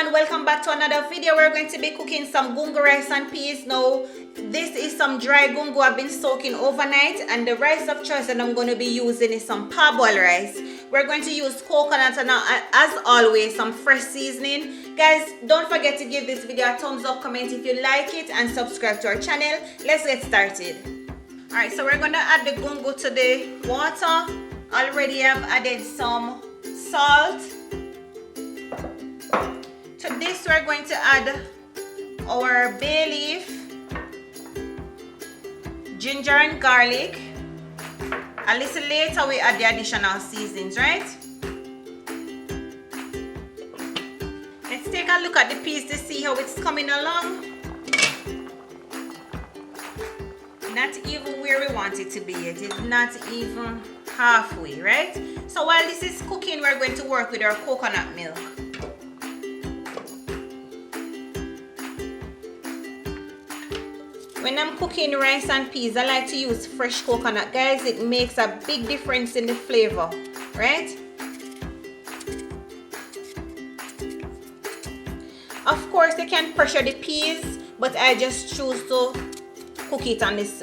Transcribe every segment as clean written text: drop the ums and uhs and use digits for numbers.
everyone, welcome back to another video. We're going to be cooking some gungo rice and peas. Now this is some dry gungo I've been soaking overnight, and the rice of choice that I'm going to be using is some parboil rice. We're going to use coconut and as always some fresh seasoning. Guys, don't forget to give this video a thumbs up, comment if you like it, and subscribe to our channel. Let's get started. Alright, so we're going to add the gungo to the water. Already I've added some salt. To this we're going to add our bay leaf, ginger and garlic. A little later we add the additional seasonings, right? Let's take a look at the peas to see how it's coming along. Not even where we want it to be yet. It's not even halfway, right? So while this is cooking, we're going to work with our coconut milk. When I'm cooking rice and peas, I like to use fresh coconut, guys. It makes a big difference in the flavor, right? Of course, you can pressure the peas, but I just choose to cook it on this,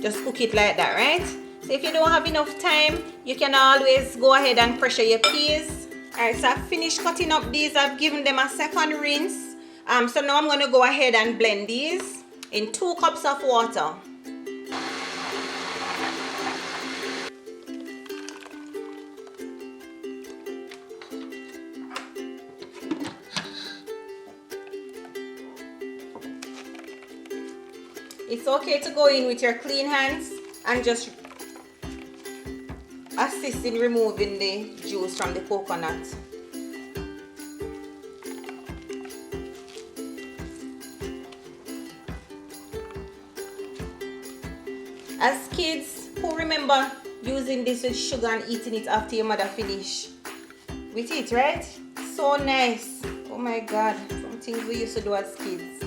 just cook it like that, right? So if you don't have enough time, you can always go ahead and pressure your peas. Alright, so I've finished cutting up these. I've given them a second rinse. So now I'm going to go ahead and blend these in 2 cups of water. It's okay to go in with your clean hands and just assist in removing the juice from the coconut. As kids, who remember using this with sugar and eating it after your mother finish with it, right? So nice. Oh my God, some things we used to do as kids.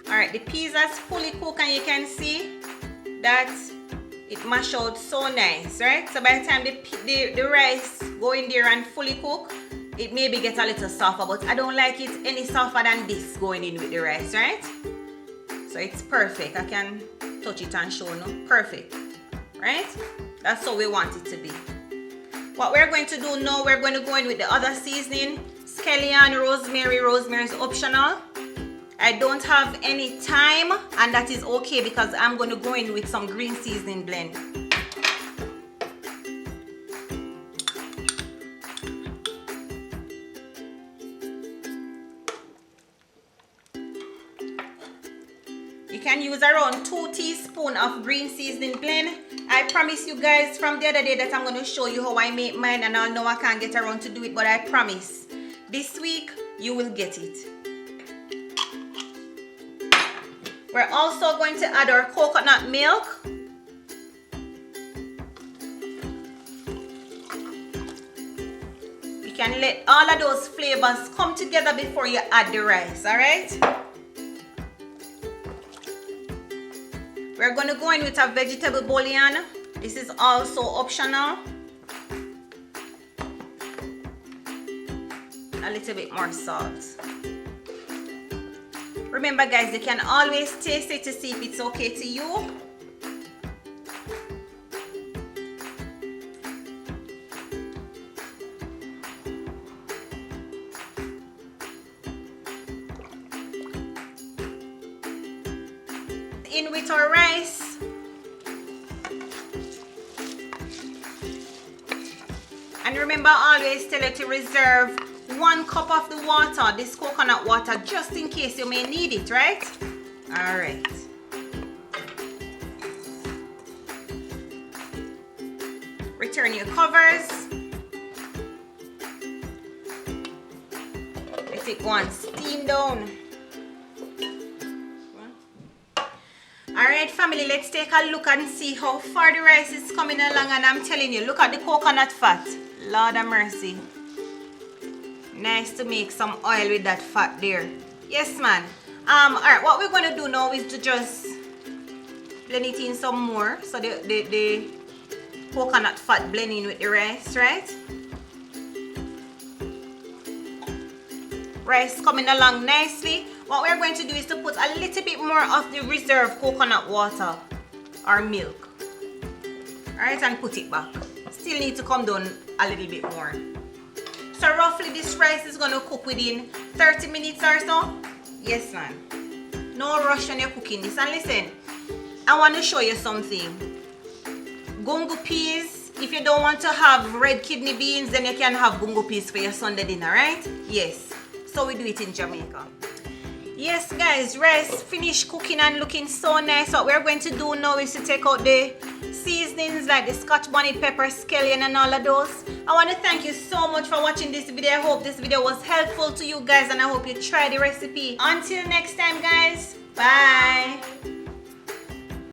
Alright, the peas are fully cooked and you can see that it mashed out so nice, right? So by the time the rice go in there and fully cook, it maybe get a little softer, but I don't like it any softer than this going in with the rice, right? So it's perfect. I can touch it and show you. Perfect, right? That's how we want it to be. What we're going to do now, we're going to go in with the other seasoning. Scallion, rosemary. Rosemary is optional. I don't have any thyme, and that is okay because I'm going to go in with some green seasoning blend. You can use around 2 teaspoons of green seasoning blend. I promise you guys from the other day that I'm going to show you how I make mine, and I know I can't get around to do it, but I promise this week you will get it. We're also going to add our coconut milk. You can let all of those flavors come together before you add the rice, all right? We're going to go in with a vegetable bouillon. This is also optional. A little bit more salt. Remember guys, you can always taste it to see if it's okay to you. In with our rice. And remember, I always tell you to reserve 1 cup of the water, this coconut water, just in case you may need it, right? All right. Return your covers. Let it go and steam down. Alright family, let's take a look and see how far the rice is coming along, and I'm telling you, look at the coconut fat. Lord have mercy. Nice to make some oil with that fat there. Yes man. Alright, what we're going to do now is to just blend it in some more so the coconut fat blend in with the rice, right? rice coming along nicely. What we're going to do is to put a little bit more of the reserved coconut water or milk. Alright, and put it back. Still need to come down a little bit more. So roughly this rice is going to cook within 30 minutes or so. Yes, man. No rush when you're cooking this. And listen, I want to show you something. Gungo peas, if you don't want to have red kidney beans, then you can have gungo peas for your Sunday dinner, right? Yes. So we do it in Jamaica. Yes, guys, rice finished cooking and looking so nice. What we're going to do now is to take out the seasonings like the Scotch bonnet pepper, scallion, and all of those. I want to thank you so much for watching this video. I hope this video was helpful to you guys, and I hope you try the recipe. Until next time, guys, bye.